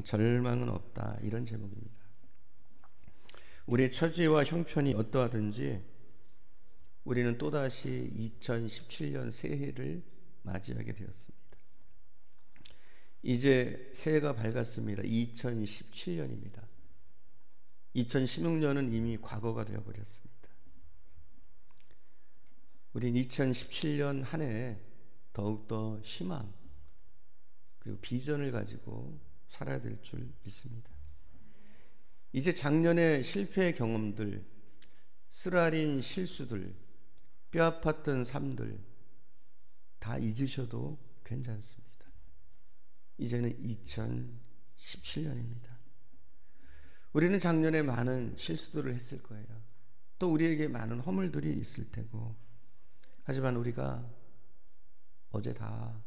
절망은 없다, 이런 제목입니다. 우리의 처지와 형편이 어떠하든지 우리는 또다시 2017년 새해를 맞이하게 되었습니다. 이제 새해가 밝았습니다. 2017년입니다. 2016년은 이미 과거가 되어버렸습니다. 우린 2017년 한 해 더욱더 희망 그리고 비전을 가지고 살아야 될 줄 믿습니다. 이제 작년의 실패의 경험들, 쓰라린 실수들, 뼈아팠던 삶들 다 잊으셔도 괜찮습니다. 이제는 2017년입니다. 우리는 작년에 많은 실수들을 했을 거예요. 또 우리에게 많은 허물들이 있을 테고, 하지만 우리가 어제 다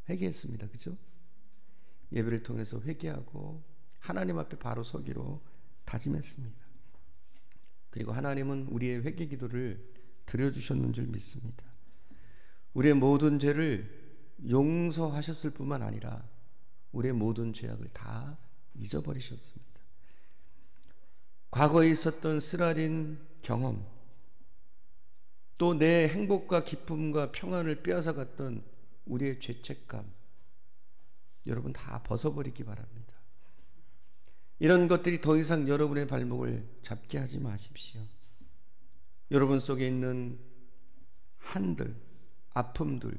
회개했습니다. 그죠? 예배를 통해서 회개하고 하나님 앞에 바로 서기로 다짐했습니다. 그리고 하나님은 우리의 회개 기도를 들어주셨는 줄 믿습니다. 우리의 모든 죄를 용서하셨을 뿐만 아니라 우리의 모든 죄악을 다 잊어버리셨습니다. 과거에 있었던 쓰라린 경험, 또 내 행복과 기쁨과 평안을 빼앗아갔던 우리의 죄책감, 여러분 다 벗어버리기 바랍니다. 이런 것들이 더 이상 여러분의 발목을 잡게 하지 마십시오. 여러분 속에 있는 한들, 아픔들,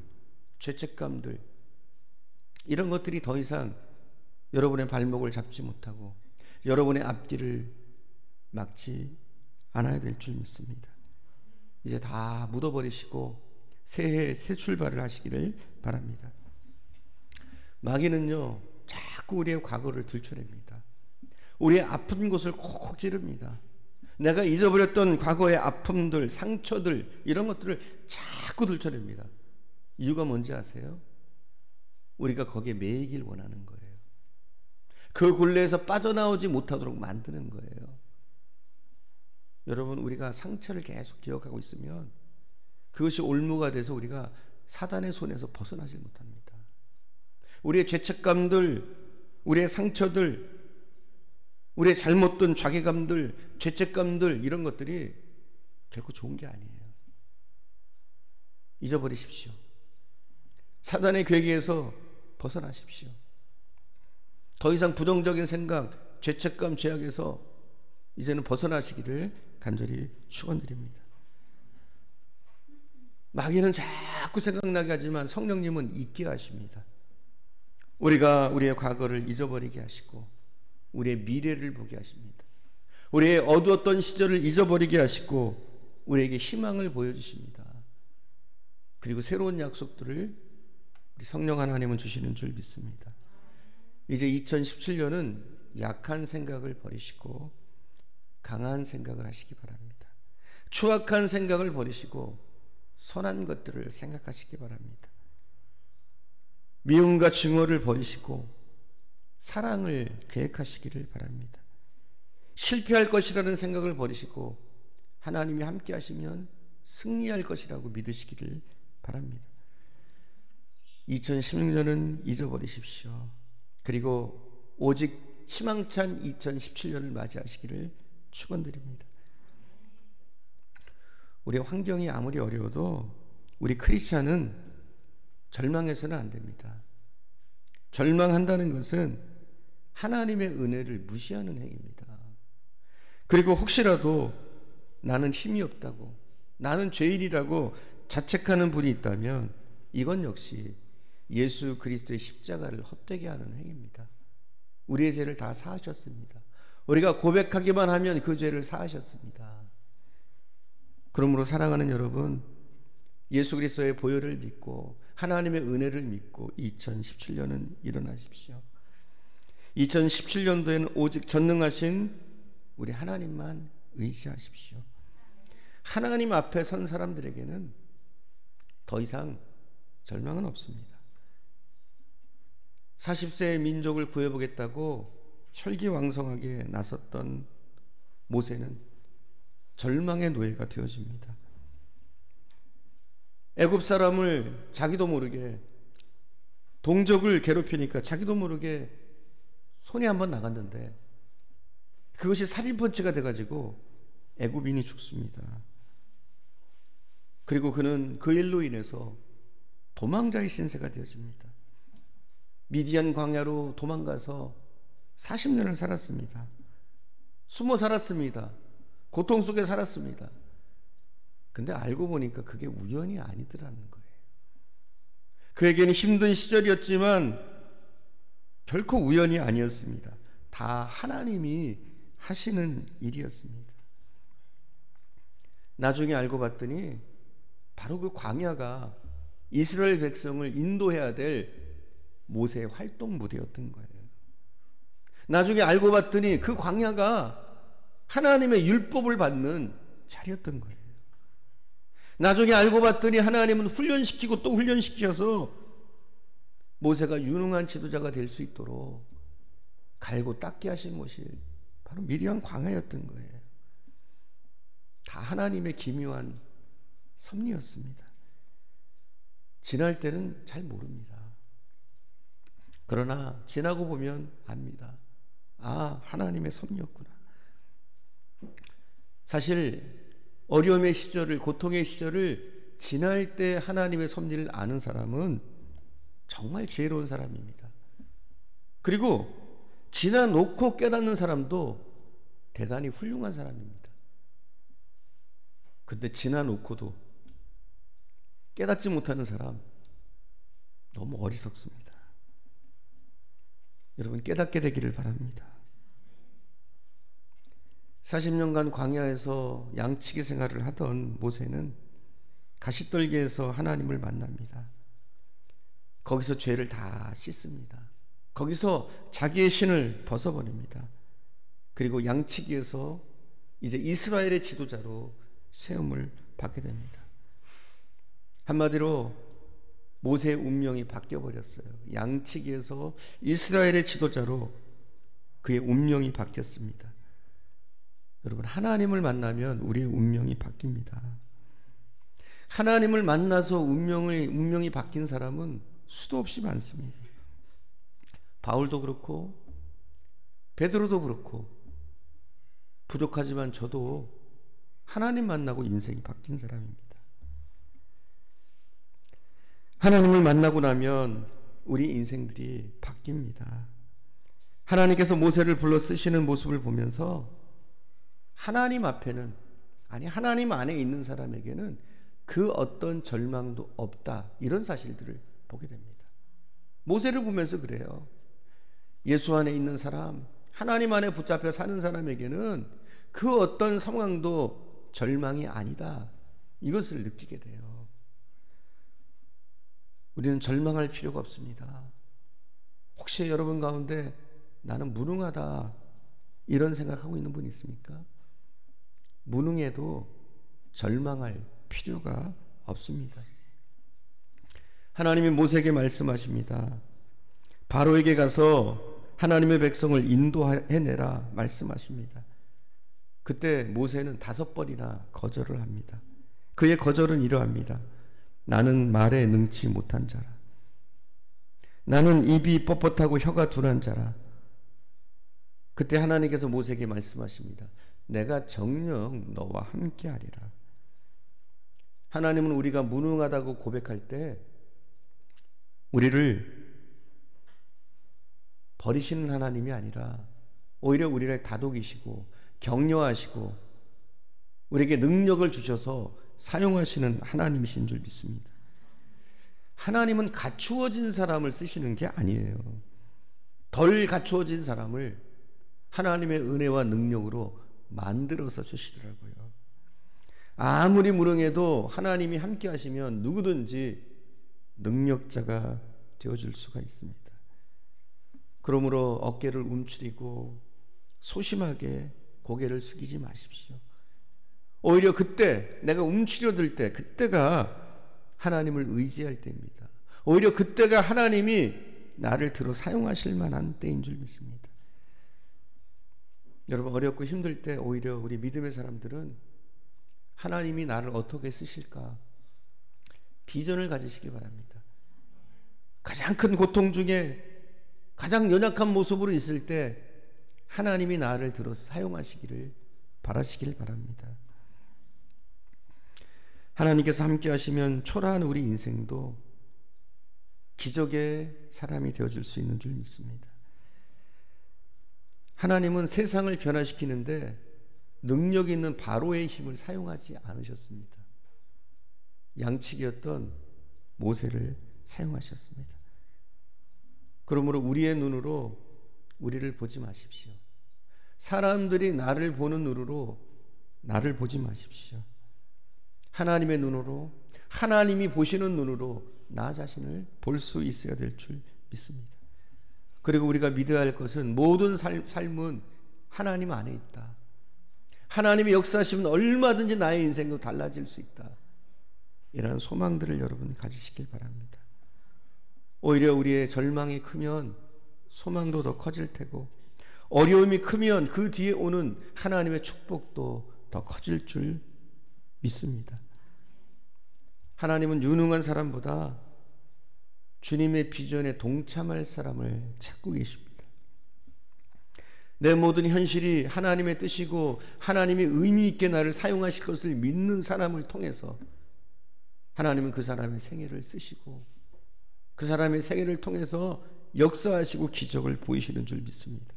죄책감들, 이런 것들이 더 이상 여러분의 발목을 잡지 못하고 여러분의 앞길을 막지 않아야 될 줄 믿습니다. 이제 다 묻어버리시고 새해 새 출발을 하시기를 바랍니다. 마귀는요, 자꾸 우리의 과거를 들춰냅니다. 우리의 아픈 곳을 콕콕 찌릅니다. 내가 잊어버렸던 과거의 아픔들, 상처들, 이런 것들을 자꾸 들춰냅니다. 이유가 뭔지 아세요? 우리가 거기에 매이길 원하는 거예요. 그 굴레에서 빠져나오지 못하도록 만드는 거예요. 여러분, 우리가 상처를 계속 기억하고 있으면 그것이 올무가 돼서 우리가 사단의 손에서 벗어나질 못합니다. 우리의 죄책감들, 우리의 상처들, 우리의 잘못된 자괴감들, 죄책감들, 이런 것들이 결코 좋은 게 아니에요. 잊어버리십시오. 사단의 괴계에서 벗어나십시오. 더 이상 부정적인 생각, 죄책감, 죄악에서 이제는 벗어나시기를 간절히 축원드립니다. 마귀는 자꾸 생각나게 하지만 성령님은 잊게 하십니다. 우리가 우리의 과거를 잊어버리게 하시고 우리의 미래를 보게 하십니다. 우리의 어두웠던 시절을 잊어버리게 하시고 우리에게 희망을 보여주십니다. 그리고 새로운 약속들을 우리 성령 하나님은 주시는 줄 믿습니다. 이제 2017년은 약한 생각을 버리시고 강한 생각을 하시기 바랍니다. 추악한 생각을 버리시고 선한 것들을 생각하시기 바랍니다. 미움과 증오를 버리시고 사랑을 계획하시기를 바랍니다. 실패할 것이라는 생각을 버리시고 하나님이 함께 하시면 승리할 것이라고 믿으시기를 바랍니다. 2016년은 잊어버리십시오. 그리고 오직 희망찬 2017년을 맞이하시기를 축원드립니다. 우리의 환경이 아무리 어려워도 우리 크리스찬은 절망해서는 안 됩니다. 절망한다는 것은 하나님의 은혜를 무시하는 행위입니다. 그리고 혹시라도 나는 힘이 없다고, 나는 죄인이라고 자책하는 분이 있다면 이건 역시 예수 그리스도의 십자가를 헛되게 하는 행위입니다. 우리의 죄를 다 사하셨습니다. 우리가 고백하기만 하면 그 죄를 사하셨습니다. 그러므로 사랑하는 여러분, 예수 그리스도의 보혈을 믿고 하나님의 은혜를 믿고 2017년은 일어나십시오. 2017년도에는 오직 전능하신 우리 하나님만 의지하십시오. 하나님 앞에 선 사람들에게는 더 이상 절망은 없습니다. 40세의 민족을 구해보겠다고 혈기왕성하게 나섰던 모세는 절망의 노예가 되어집니다. 애굽 사람을 자기도 모르게, 동족을 괴롭히니까 자기도 모르게 손이 한번 나갔는데 그것이 살인펀치가 돼가지고 애굽인이 죽습니다. 그리고 그는 그 일로 인해서 도망자의 신세가 되어집니다. 미디안 광야로 도망가서 40년을 살았습니다. 숨어 살았습니다. 고통 속에 살았습니다. 근데 알고 보니까 그게 우연이 아니더라는 거예요. 그에게는 힘든 시절이었지만 결코 우연이 아니었습니다. 다 하나님이 하시는 일이었습니다. 나중에 알고 봤더니 바로 그 광야가 이스라엘 백성을 인도해야 될 모세의 활동 무대였던 거예요. 나중에 알고 봤더니 그 광야가 하나님의 율법을 받는 자리였던 거예요. 나중에 알고 봤더니 하나님은 훈련시키고 또 훈련시켜서 모세가 유능한 지도자가 될 수 있도록 갈고 닦게 하신 곳이 바로 미디안 광야였던 거예요. 다 하나님의 기묘한 섭리였습니다. 지날 때는 잘 모릅니다. 그러나 지나고 보면 압니다. 아, 하나님의 섭리였구나. 사실 어려움의 시절을, 고통의 시절을 지날 때 하나님의 섭리를 아는 사람은 정말 지혜로운 사람입니다. 그리고 지나놓고 깨닫는 사람도 대단히 훌륭한 사람입니다. 근데 지나놓고도 깨닫지 못하는 사람 너무 어리석습니다. 여러분 깨닫게 되기를 바랍니다. 40년간 광야에서 양치기 생활을 하던 모세는 가시떨기에서 하나님을 만납니다. 거기서 죄를 다 씻습니다. 거기서 자기의 신을 벗어버립니다. 그리고 양치기에서 이제 이스라엘의 지도자로 세움을 받게 됩니다. 한마디로 모세의 운명이 바뀌어버렸어요. 양치기에서 이스라엘의 지도자로 그의 운명이 바뀌었습니다. 여러분 하나님을 만나면 우리의 운명이 바뀝니다. 하나님을 만나서 운명이 바뀐 사람은 수도 없이 많습니다. 바울도 그렇고 베드로도 그렇고 부족하지만 저도 하나님 만나고 인생이 바뀐 사람입니다. 하나님을 만나고 나면 우리 인생들이 바뀝니다. 하나님께서 모세를 불러 쓰시는 모습을 보면서 하나님 앞에는, 아니 하나님 안에 있는 사람에게는 그 어떤 절망도 없다, 이런 사실들을 보게 됩니다. 모세를 보면서 그래요. 예수 안에 있는 사람, 하나님 안에 붙잡혀 사는 사람에게는 그 어떤 상황도 절망이 아니다, 이것을 느끼게 돼요. 우리는 절망할 필요가 없습니다. 혹시 여러분 가운데 나는 무능하다 이런 생각하고 있는 분 있습니까? 무능해도 절망할 필요가 없습니다. 하나님이 모세에게 말씀하십니다. 바로에게 가서 하나님의 백성을 인도해내라 말씀하십니다. 그때 모세는 5번이나 거절을 합니다. 그의 거절은 이러합니다. 나는 말에 능치 못한 자라. 나는 입이 뻣뻣하고 혀가 둔한 자라. 그때 하나님께서 모세에게 말씀하십니다. 내가 정녕 너와 함께 하리라. 하나님은 우리가 무능하다고 고백할 때 우리를 버리시는 하나님이 아니라 오히려 우리를 다독이시고 격려하시고 우리에게 능력을 주셔서 사용하시는 하나님이신 줄 믿습니다. 하나님은 갖추어진 사람을 쓰시는 게 아니에요. 덜 갖추어진 사람을 하나님의 은혜와 능력으로 만들어서 쓰시더라고요. 아무리 무능해도 하나님이 함께 하시면 누구든지 능력자가 되어줄 수가 있습니다. 그러므로 어깨를 움츠리고 소심하게 고개를 숙이지 마십시오. 오히려 그때 내가 움츠려들 때, 그때가 하나님을 의지할 때입니다. 오히려 그때가 하나님이 나를 들어 사용하실 만한 때인 줄 믿습니다. 여러분 어렵고 힘들 때 오히려 우리 믿음의 사람들은 하나님이 나를 어떻게 쓰실까 비전을 가지시기 바랍니다. 가장 큰 고통 중에 가장 연약한 모습으로 있을 때 하나님이 나를 들어서 사용하시기를 바라시길 바랍니다. 하나님께서 함께 하시면 초라한 우리 인생도 기적의 사람이 되어줄 수 있는 줄 믿습니다. 하나님은 세상을 변화시키는데 능력 있는 바로의 힘을 사용하지 않으셨습니다. 양치기였던 모세를 사용하셨습니다. 그러므로 우리의 눈으로 우리를 보지 마십시오. 사람들이 나를 보는 눈으로 나를 보지 마십시오. 하나님의 눈으로, 하나님이 보시는 눈으로 나 자신을 볼 수 있어야 될 줄 믿습니다. 그리고 우리가 믿어야 할 것은 모든 삶은 하나님 안에 있다. 하나님이 역사하시면 얼마든지 나의 인생도 달라질 수 있다. 이러한 소망들을 여러분 가지시길 바랍니다. 오히려 우리의 절망이 크면 소망도 더 커질 테고, 어려움이 크면 그 뒤에 오는 하나님의 축복도 더 커질 줄 믿습니다. 하나님은 유능한 사람보다 주님의 비전에 동참할 사람을 찾고 계십니다. 내 모든 현실이 하나님의 뜻이고 하나님이 의미 있게 나를 사용하실 것을 믿는 사람을 통해서 하나님은 그 사람의 생애를 쓰시고 그 사람의 생애를 통해서 역사하시고 기적을 보이시는 줄 믿습니다.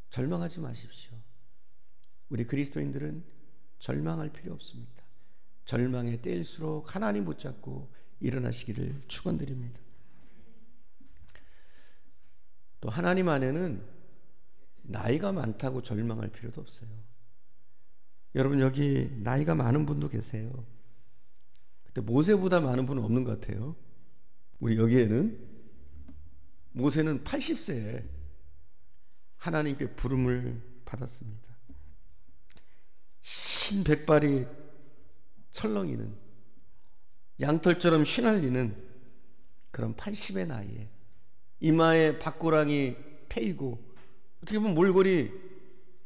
절망하지 마십시오. 우리 그리스도인들은 절망할 필요 없습니다. 절망의 때일수록 하나님 붙잡고 일어나시기를 축원드립니다. 또 하나님 안에는 나이가 많다고 절망할 필요도 없어요. 여러분 여기 나이가 많은 분도 계세요. 근데 모세보다 많은 분은 없는 것 같아요. 우리 여기에는 모세는 80세에 하나님께 부름을 받았습니다. 흰 백발이 철렁이는 양털처럼 휘날리는 그런 80의 나이에 이마에 밭고랑이 패이고 어떻게 보면 몰골이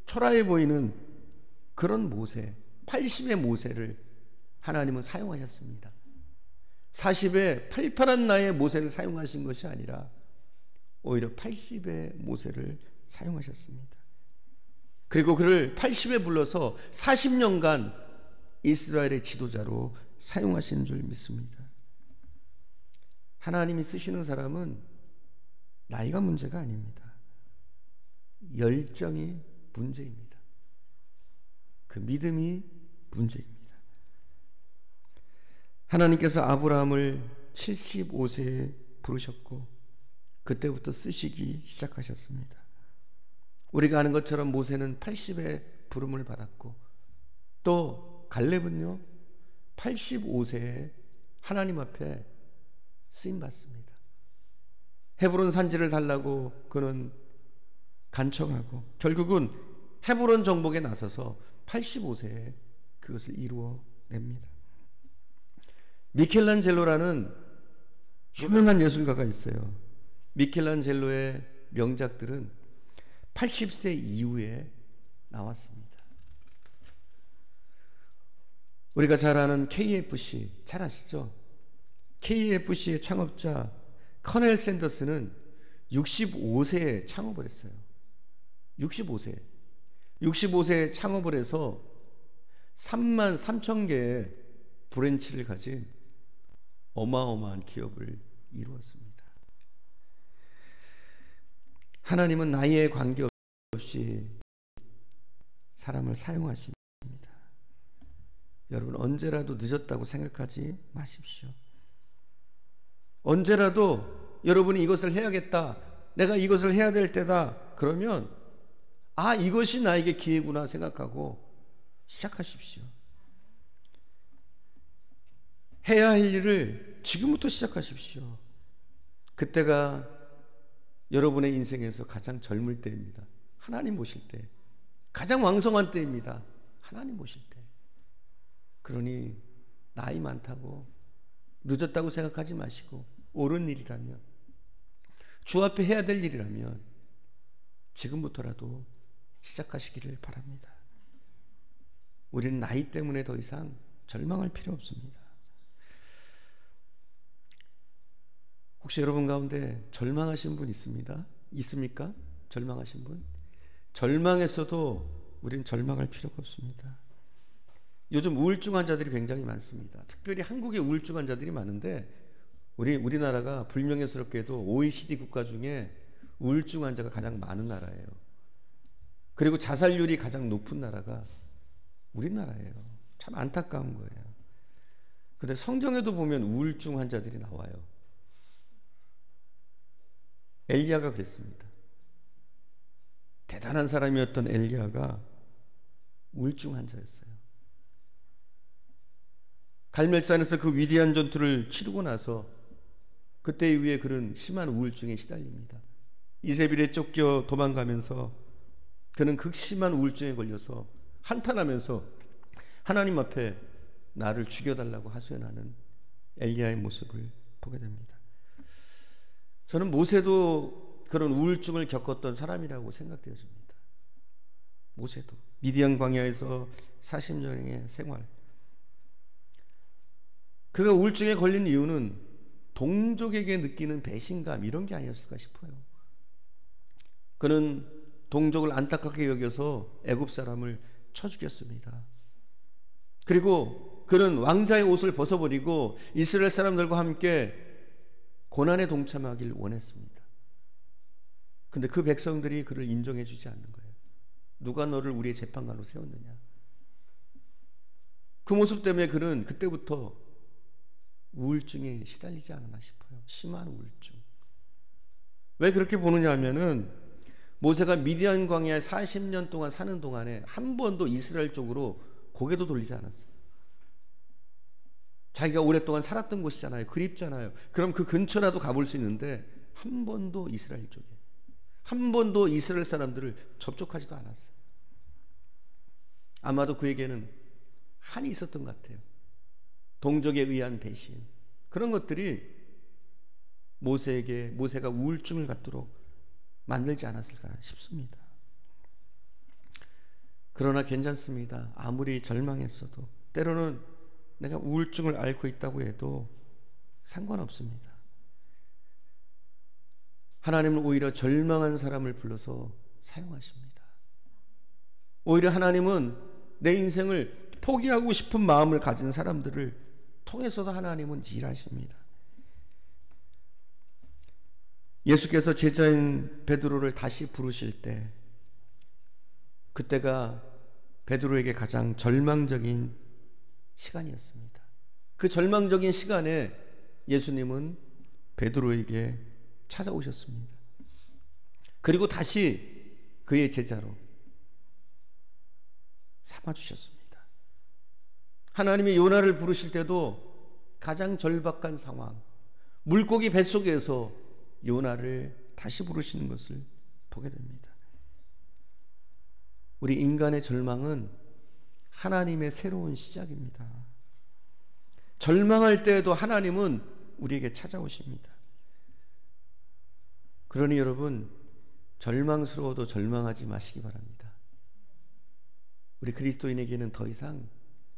초라해 보이는 그런 모세, 80의 모세를 하나님은 사용하셨습니다. 40의 팔팔한 나이의 모세를 사용하신 것이 아니라 오히려 80의 모세를 사용하셨습니다. 그리고 그를 80에 불러서 40년간 이스라엘의 지도자로 사용하시는 줄 믿습니다. 하나님이 쓰시는 사람은 나이가 문제가 아닙니다. 열정이 문제입니다. 그 믿음이 문제입니다. 하나님께서 아브라함을 75세에 부르셨고 그때부터 쓰시기 시작하셨습니다. 우리가 아는 것처럼 모세는 80에 부름을 받았고 또 갈렙은요 85세에 하나님 앞에 쓰임 받습니다. 헤브론 산지를 달라고 그는 간청하고 결국은 헤브론 정복에 나서서 85세에 그것을 이루어냅니다. 미켈란젤로라는 유명한 예술가가 있어요. 미켈란젤로의 명작들은 80세 이후에 나왔습니다. 우리가 잘 아는 KFC 잘 아시죠? KFC의 창업자 커넬 샌더스는 65세에 창업을 했어요. 65세에 창업을 해서 3만 3천 개의 브랜치를 가진 어마어마한 기업을 이루었습니다. 하나님은 나이에 관계없이 사람을 사용하십니다. 여러분 언제라도 늦었다고 생각하지 마십시오. 언제라도 여러분이 이것을 해야겠다, 내가 이것을 해야 될 때다 그러면 이것이 나에게 기회구나 생각하고 시작하십시오. 해야 할 일을 지금부터 시작하십시오. 그때가 여러분의 인생에서 가장 젊을 때입니다. 하나님 보실 때 가장 왕성한 때입니다. 하나님 보실 때. 그러니 나이 많다고 늦었다고 생각하지 마시고 옳은 일이라면, 주 앞에 해야 될 일이라면 지금부터라도 시작하시기를 바랍니다. 우리는 나이 때문에 더 이상 절망할 필요 없습니다. 혹시 여러분 가운데 절망하신 분 있습니까? 절망하신 분? 절망에서도 우린 절망할 필요가 없습니다. 요즘 우울증 환자들이 굉장히 많습니다. 특별히 한국에 우울증 환자들이 많은데 우리나라가 불명예스럽게도 OECD 국가 중에 우울증 환자가 가장 많은 나라예요. 그리고 자살률이 가장 높은 나라가 우리나라예요. 참 안타까운 거예요. 근데 성경에도 보면 우울증 환자들이 나와요. 엘리야가 그랬습니다. 대단한 사람이었던 엘리야가 우울증 환자였어요. 갈멜산에서 그 위대한 전투를 치르고 나서 그때 이후에 그는 심한 우울증에 시달립니다. 이세벨에 쫓겨 도망가면서 그는 극심한 우울증에 걸려서 한탄하면서 하나님 앞에 나를 죽여달라고 하소연하는 엘리야의 모습을 보게 됩니다. 저는 모세도 그런 우울증을 겪었던 사람이라고 생각되어집니다. 모세도 미디안 광야에서 40년의 생활, 그가 우울증에 걸린 이유는 동족에게 느끼는 배신감 이런 게 아니었을까 싶어요. 그는 동족을 안타깝게 여겨서 애굽 사람을 쳐 죽였습니다. 그리고 그는 왕자의 옷을 벗어버리고 이스라엘 사람들과 함께 고난에 동참하길 원했습니다. 근데 그 백성들이 그를 인정해 주지 않는 거예요. 누가 너를 우리의 재판관으로 세웠느냐. 그 모습 때문에 그는 그때부터 우울증에 시달리지 않았나 싶어요. 심한 우울증. 왜 그렇게 보느냐 하면은 모세가 미디안 광야에 40년 동안 사는 동안에 한 번도 이스라엘 쪽으로 고개도 돌리지 않았어요. 자기가 오랫동안 살았던 곳이잖아요. 그립잖아요. 그럼 그 근처라도 가볼 수 있는데 한 번도 이스라엘 쪽에, 한 번도 이스라엘 사람들을 접촉하지도 않았어요. 아마도 그에게는 한이 있었던 것 같아요. 동족에 의한 배신, 그런 것들이 모세가 우울증을 갖도록 만들지 않았을까 싶습니다. 그러나 괜찮습니다. 아무리 절망했어도 때로는 내가 우울증을 앓고 있다고 해도 상관없습니다. 하나님은 오히려 절망한 사람을 불러서 사용하십니다. 오히려 하나님은 내 인생을 포기하고 싶은 마음을 가진 사람들을 통해서도 하나님은 일하십니다. 예수께서 제자인 베드로를 다시 부르실 때, 그때가 베드로에게 가장 절망적인 시간이었습니다. 그 절망적인 시간에 예수님은 베드로에게 찾아오셨습니다. 그리고 다시 그의 제자로 삼아주셨습니다. 하나님이 요나를 부르실 때도 가장 절박한 상황, 물고기 뱃속에서 요나를 다시 부르시는 것을 보게 됩니다. 우리 인간의 절망은 하나님의 새로운 시작입니다. 절망할 때에도 하나님은 우리에게 찾아오십니다. 그러니 여러분, 절망스러워도 절망하지 마시기 바랍니다. 우리 그리스도인에게는 더 이상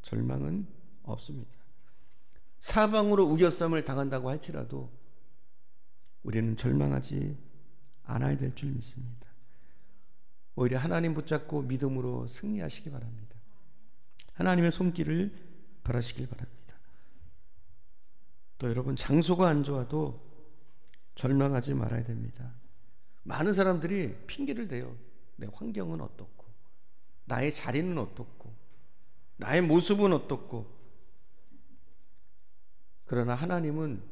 절망은 없습니다. 사방으로 우겨쌈을 당한다고 할지라도 우리는 절망하지 않아야 될 줄 믿습니다. 오히려 하나님 붙잡고 믿음으로 승리하시기 바랍니다. 하나님의 손길을 바라시길 바랍니다. 또 여러분, 장소가 안 좋아도 절망하지 말아야 됩니다. 많은 사람들이 핑계를 대요. 내 환경은 어떻고, 나의 자리는 어떻고, 나의 모습은 어떻고. 그러나 하나님은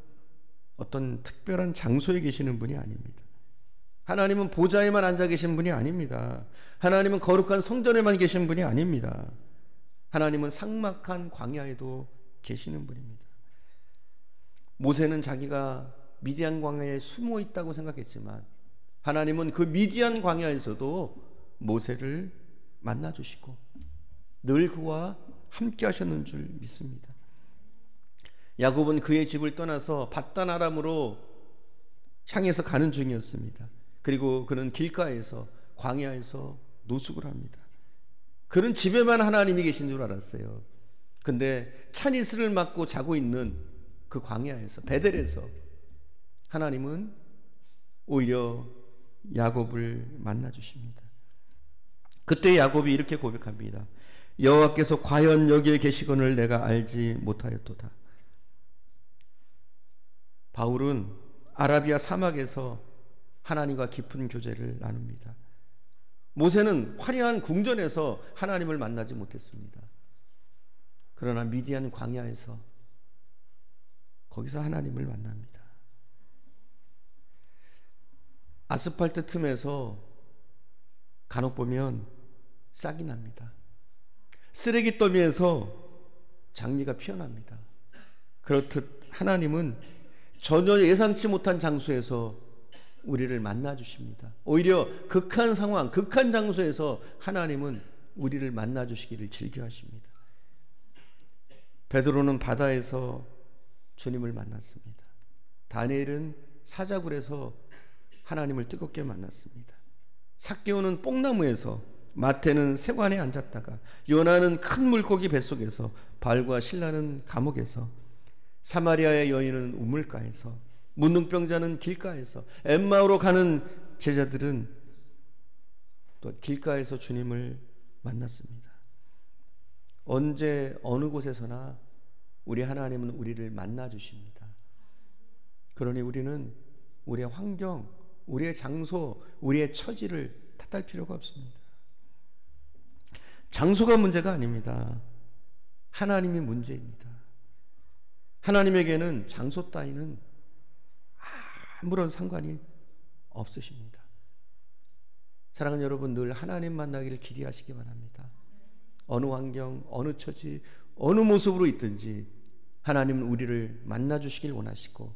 어떤 특별한 장소에 계시는 분이 아닙니다. 하나님은 보좌에만 앉아 계신 분이 아닙니다. 하나님은 거룩한 성전에만 계신 분이 아닙니다. 하나님은 삭막한 광야에도 계시는 분입니다. 모세는 자기가 미디안 광야에 숨어 있다고 생각했지만 하나님은 그 미디안 광야에서도 모세를 만나주시고 늘 그와 함께 하셨는 줄 믿습니다. 야곱은 그의 집을 떠나서 밧단 아람으로 향해서 가는 중이었습니다. 그리고 그는 길가에서, 광야에서 노숙을 합니다. 그는 집에만 하나님이 계신 줄 알았어요. 근데 찬이슬을 맞고 자고 있는 그 광야에서, 베델에서 하나님은 오히려 야곱을 만나 주십니다. 그때 야곱이 이렇게 고백합니다. 여호와께서 과연 여기에 계시거늘 내가 알지 못하였도다. 바울은 아라비아 사막에서 하나님과 깊은 교제를 나눕니다. 모세는 화려한 궁전에서 하나님을 만나지 못했습니다. 그러나 미디안 광야에서 거기서 하나님을 만납니다. 아스팔트 틈에서 간혹 보면 싹이 납니다. 쓰레기 더미에서 장미가 피어납니다. 그렇듯 하나님은 전혀 예상치 못한 장소에서 우리를 만나 주십니다. 오히려 극한 상황, 극한 장소에서 하나님은 우리를 만나 주시기를 즐겨하십니다. 베드로는 바다에서 주님을 만났습니다. 다니엘은 사자굴에서 하나님을 뜨겁게 만났습니다. 삭개오는 뽕나무에서, 마태는 세관에 앉았다가, 요나는 큰 물고기 뱃속에서, 발과 신라는 감옥에서, 사마리아의 여인은 우물가에서, 문둥병자는 길가에서, 엠마오로 가는 제자들은 또 길가에서 주님을 만났습니다. 언제 어느 곳에서나 우리 하나님은 우리를 만나 주십니다. 그러니 우리는 우리의 환경, 우리의 장소, 우리의 처지를 탓할 필요가 없습니다. 장소가 문제가 아닙니다. 하나님이 문제입니다. 하나님에게는 장소 따위는 아무런 상관이 없으십니다. 사랑하는 여러분, 늘 하나님 만나기를 기대하시기 바랍니다. 어느 환경, 어느 처지, 어느 모습으로 있든지 하나님은 우리를 만나 주시길 원하시고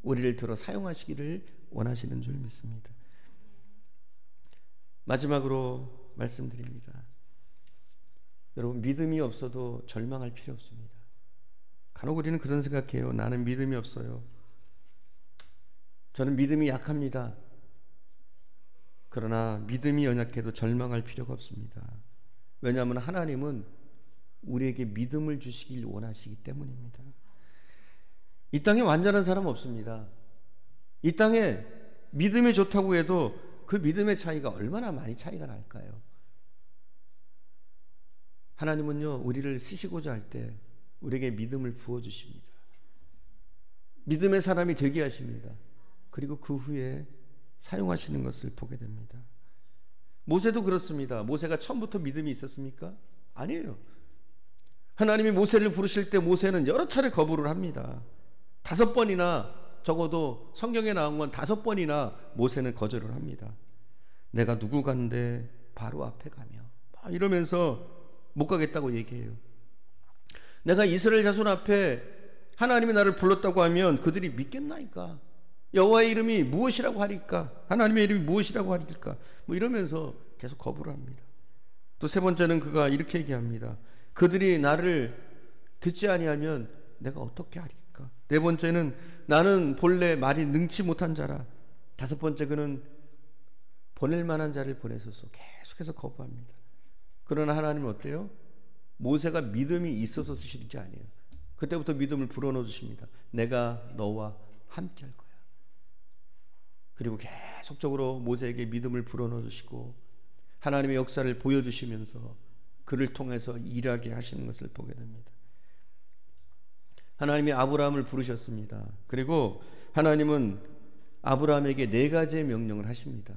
우리를 들어 사용하시기를 원하시는 줄 믿습니다. 마지막으로 말씀드립니다. 여러분, 믿음이 없어도 절망할 필요 없습니다. 간혹 우리는 그런 생각해요. 나는 믿음이 없어요. 저는 믿음이 약합니다. 그러나 믿음이 연약해도 절망할 필요가 없습니다. 왜냐하면 하나님은 우리에게 믿음을 주시길 원하시기 때문입니다. 이 땅에 완전한 사람 없습니다. 이 땅에 믿음이 좋다고 해도 그 믿음의 차이가 얼마나 많이 차이가 날까요? 하나님은요, 우리를 쓰시고자 할 때 우리에게 믿음을 부어주십니다. 믿음의 사람이 되게 하십니다. 그리고 그 후에 사용하시는 것을 보게 됩니다. 모세도 그렇습니다. 모세가 처음부터 믿음이 있었습니까? 아니에요. 하나님이 모세를 부르실 때 모세는 여러 차례 거부를 합니다. 5번이나, 적어도 성경에 나온 건 5번이나 모세는 거절을 합니다. 내가 누구 간데 바로 앞에 가며 이러면서 못 가겠다고 얘기해요. 내가 이스라엘 자손 앞에 하나님이 나를 불렀다고 하면 그들이 믿겠나이까? 여호와의 이름이 무엇이라고 하리까? 하나님의 이름이 무엇이라고 하리까? 이러면서 계속 거부를 합니다. 또 3번째는 그가 이렇게 얘기합니다. 그들이 나를 듣지 아니하면 내가 어떻게 하리까? 4번째는 나는 본래 말이 능치 못한 자라. 5번째 그는 보낼 만한 자를 보내소서. 계속해서 거부합니다. 그러나 하나님은 어때요? 모세가 믿음이 있어서 쓰시는 게 아니에요. 그때부터 믿음을 불어넣어 주십니다. 내가 너와 함께 할 거야. 그리고 계속적으로 모세에게 믿음을 불어넣어 주시고 하나님의 역사를 보여주시면서 그를 통해서 일하게 하시는 것을 보게 됩니다. 하나님이 아브라함을 부르셨습니다. 그리고 하나님은 아브라함에게 4가지의 명령을 하십니다.